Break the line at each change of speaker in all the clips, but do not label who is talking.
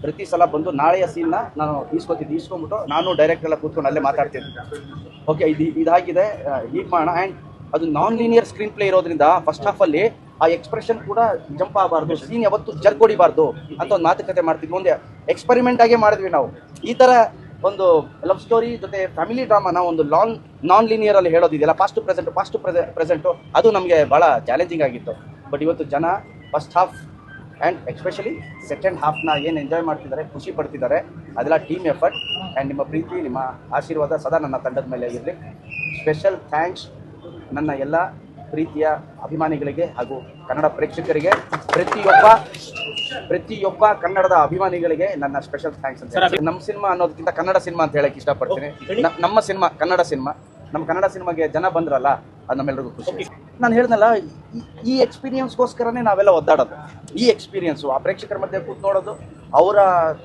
ಪ್ರತಿ ಸಲ ಬಂದು ನಾಳೆಯ ಸೀನ್ನ ನಾನು ಈಸ್ಕೊಂಬಿಟ್ಟು ನಾನು ಡೈರೆಕ್ಟ್ ಎಲ್ಲ ಕೂತ್ಕೊಂಡು ಅಲ್ಲೇ ಮಾತಾಡ್ತೀನಿ. ಓಕೆ, ಇದಾಗಿದೆ, ಹೀಗೆ ಮಾಡೋಣ. ಆ್ಯಂಡ್ ಅದು ನಾನ್ ಲೀನಿಯರ್ ಸ್ಕ್ರೀನ್ ಪ್ಲೇ ಇರೋದ್ರಿಂದ ಫಸ್ಟ್ ಹಾಫಲ್ಲಿ ಆ ಎಕ್ಸ್ಪ್ರೆಷನ್ ಕೂಡ ಜಂಪ್ ಆಗಬಾರ್ದು, ಸೀನ್ ಯಾವತ್ತು ಜರ್ಕ್ ಹೊಡಿಬಾರ್ದು ಅಂತ ಒಂದು ಮಾತುಕತೆ ಮಾಡ್ತಿದ್ವಿ. ಒಂದು ಎಕ್ಸ್ಪೆರಿಮೆಂಟ್ ಆಗೇ ಮಾಡಿದ್ವಿ ನಾವು. ಈ ಥರ ಒಂದು ಲವ್ ಸ್ಟೋರಿ ಜೊತೆ ಫ್ಯಾಮಿಲಿ ಡ್ರಾಮಾನ ಒಂದು ನಾನ್ ಲೀನಿಯರಲ್ಲಿ ಹೇಳೋದಿದೆಯಲ್ಲ, ಪಾಸ್ಟ್ ಟು ಪ್ರೆಸೆಂಟು, ಅದು ನಮಗೆ ಭಾಳ ಚಾಲೆಂಜಿಂಗ್ ಆಗಿತ್ತು. ಬಟ್ ಇವತ್ತು ಜನ first half and especially second ಹಾಫ್ನ ಏನು ಎಂಜಾಯ್ ಮಾಡ್ತಿದ್ದಾರೆ, ಖುಷಿ ಪಡ್ತಿದ್ದಾರೆ. ಅದೆಲ್ಲ ಟೀಮ್ ಎಫರ್ಟ್. ಆ್ಯಂಡ್ ನಿಮ್ಮ ಪ್ರೀತಿ, ನಿಮ್ಮ ಆಶೀರ್ವಾದ ಸದಾ ನನ್ನ ತಂಡದ ಮೇಲೆ ಇರಲಿ. ಸ್ಪೆಷಲ್ ಥ್ಯಾಂಕ್ಸ್ ನನ್ನ ಎಲ್ಲ ಪ್ರೀತಿಯ ಅಭಿಮಾನಿಗಳಿಗೆ ಹಾಗೂ ಕನ್ನಡ ಪ್ರೇಕ್ಷಕರಿಗೆ, ಪ್ರತಿಯೊಬ್ಬ ಕನ್ನಡದ ಅಭಿಮಾನಿಗಳಿಗೆ ನನ್ನ ಸ್ಪೆಷಲ್ ಥ್ಯಾಂಕ್ಸ್ ಅಂತ. ನಮ್ಮ ಸಿನಿಮಾ ಅನ್ನೋದಕ್ಕಿಂತ ಕನ್ನಡ ಸಿನಿಮಾ ಅಂತ ಹೇಳಕ್ಕೆ ಇಷ್ಟಪಡ್ತೀನಿ. ನಮ್ಮ ಸಿನಿಮಾ ಕನ್ನಡ ಸಿನಿಮಾ. ನಮ್ಮ ಕನ್ನಡ ಸಿನಿಮಾಗೆ ಜನ ಬಂದ್ರಲ್ಲ, ಅದು ನಮ್ಮೆಲ್ಲರಿಗೂ ಖುಷಿ. ನಾನು ಹೇಳಿದ್ನಲ್ಲ, ಈ ಎಕ್ಸ್ಪೀರಿಯನ್ಸ್ಗೋಸ್ಕರನೇ ನಾವೆಲ್ಲ ಒದ್ದಾಡೋದು. ಈ ಎಕ್ಸ್ಪೀರಿಯನ್ಸು ಆ ಪ್ರೇಕ್ಷಕರ ಮಧ್ಯೆ ಕೂತ್ ನೋಡೋದು, ಅವರ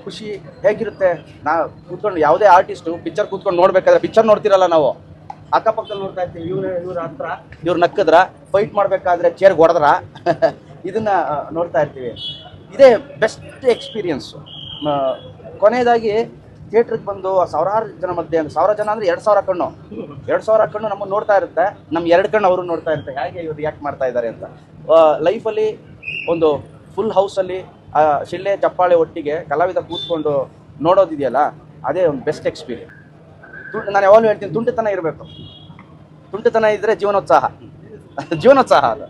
ಖುಷಿ ಹೇಗಿರುತ್ತೆ. ಕೂತ್ಕೊಂಡು ಯಾವುದೇ ಆರ್ಟಿಸ್ಟು ಪಿಕ್ಚರ್ ಕೂತ್ಕೊಂಡು ನೋಡ್ಬೇಕಾದ್ರೆ, ಪಿಕ್ಚರ್ ನೋಡ್ತಿರಲ್ಲ ನಾವು, ಅಕ್ಕಪಕ್ಕದಲ್ಲಿ ನೋಡ್ತಾ ಇರ್ತೀವಿ. ಇವ್ರ ಹತ್ರ ಇವ್ರು ನಕ್ಕದ್ರ, ಫೈಟ್ ಮಾಡಬೇಕಾದ್ರೆ ಚೇರ್ಗೆ ಹೊಡೆದ್ರ, ಇದನ್ನ ನೋಡ್ತಾ ಇರ್ತೀವಿ. ಇದೇ ಬೆಸ್ಟ್ ಎಕ್ಸ್ಪೀರಿಯನ್ಸು. ಕೊನೆಯದಾಗಿ ಥಿಯೇಟ್ರಿಗೆ ಬಂದು ಸಾವಿರಾರು ಜನ ಮಧ್ಯೆ, 1000 ಜನ ಅಂದರೆ 2000 ಕಣ್ಣು ನಮ್ಮನ್ನು ನೋಡ್ತಾ ಇರುತ್ತೆ. ನಮ್ಮ 2 ಕಣ್ಣು ಅವರು ನೋಡ್ತಾ ಇರುತ್ತೆ, ಹೇಗೆ ಇವ್ರು ರಿಯಾಕ್ಟ್ ಮಾಡ್ತಾ ಇದ್ದಾರೆ ಅಂತ. ಲೈಫಲ್ಲಿ ಒಂದು ಫುಲ್ ಹೌಸಲ್ಲಿ ಶಿಳ್ಳೆ ಚಪ್ಪಾಳೆ ಒಟ್ಟಿಗೆ ಕಲಾವಿದ ಕೂತ್ಕೊಂಡು ನೋಡೋದಿದೆಯಲ್ಲ, ಅದೇ ಒಂದು ಬೆಸ್ಟ್ ಎಕ್ಸ್ಪೀರಿಯನ್ಸ್. ನಾನು ಯಾವಾಗಲೂ ಹೇಳ್ತೀನಿ, ತುಂಟತನ ಇರಬೇಕು. ತುಂಟತನ ಇದ್ದರೆ ಜೀವನೋತ್ಸಾಹ ಅದು.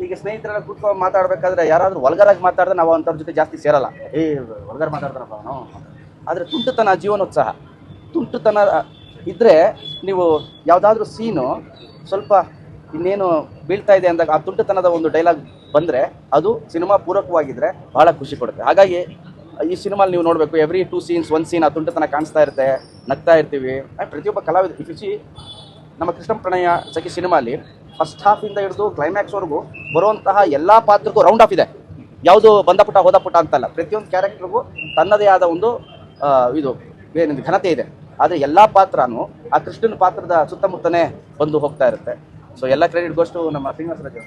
ಈಗ ಸ್ನೇಹಿತರೆಲ್ಲ ಕೂತ್ಕೊಂಡು ಮಾತಾಡಬೇಕಾದ್ರೆ ಯಾರಾದರೂ ವಲ್ಗರಾಗಿ ಮಾತಾಡಿದ್ರೆ ನಾವು ಅಂಥವ್ರ ಜೊತೆ ಜಾಸ್ತಿ ಸೇರಲ್ಲ. ವಲ್ಗರ್ ಮಾತಾಡ್ತಾರಪ್ಪ ನಾವು. ಆದರೆ ತುಂಟತನ ಜೀವನೋತ್ಸಾಹ. ತುಂಟತನ ಇದ್ದರೆ ನೀವು ಯಾವುದಾದ್ರೂ ಸೀನು ಸ್ವಲ್ಪ ಇನ್ನೇನು ಬೀಳ್ತಾ ಇದೆ ಅಂದಾಗ ಆ ತುಂಟತನದ ಒಂದು ಡೈಲಾಗ್ ಬಂದರೆ ಅದು ಸಿನಿಮಾ ಪೂರಕವಾಗಿದ್ದರೆ ಭಾಳ ಖುಷಿ ಕೊಡುತ್ತೆ. ಹಾಗಾಗಿ ಈ ಸಿನಿಮಾಲಿ ನೀವು ನೋಡಬೇಕು, ಎವ್ರಿ 2 ಸೀನ್ಸ್ 1 ಸೀನ್ ಆ ತುಂಟತನ ಕಾಣಿಸ್ತಾ ಇರುತ್ತೆ, ನಗ್ತಾ ಇರ್ತೀವಿ. ಪ್ರತಿಯೊಬ್ಬ ಕಲಾವಿದ ಇಫಿಸಿ ನಮ್ಮ ಕೃಷ್ಣ ಪ್ರಣಯ ಸಖಿ ಸಿನಿಮಾಲಿ ಫಸ್ಟ್ ಹಾಫಿಂದ ಹಿಡಿದು ಕ್ಲೈಮ್ಯಾಕ್ಸ್ವರೆಗೂ ಬರುವಂತಹ ಎಲ್ಲ ಪಾತ್ರಕ್ಕೂ ರೌಂಡ್ ಆಫ್ ಇದೆ. ಯಾವುದು ಬಂದ ಪುಟ ಹೋದ ಪುಟ ಅಂತಲ್ಲ. ಪ್ರತಿಯೊಂದು ಕ್ಯಾರೆಕ್ಟರ್ಗೂ ತನ್ನದೇ ಆದ ಒಂದು ಏನಿದೆ ಘನತೆ ಇದೆ. ಆದರೆ ಎಲ್ಲ ಪಾತ್ರನೂ ಆ ಕೃಷ್ಣನ ಪಾತ್ರದ ಸುತ್ತಮುತ್ತನೇ ಬಂದು ಹೋಗ್ತಾ ಇರುತ್ತೆ. ಸೊ ಎಲ್ಲ ಕ್ರೆಡಿಟ್ ಗೋಸ್ಟು ನಮ್ಮ ಶ್ರೀನಿವಾಸ ರಾಜು.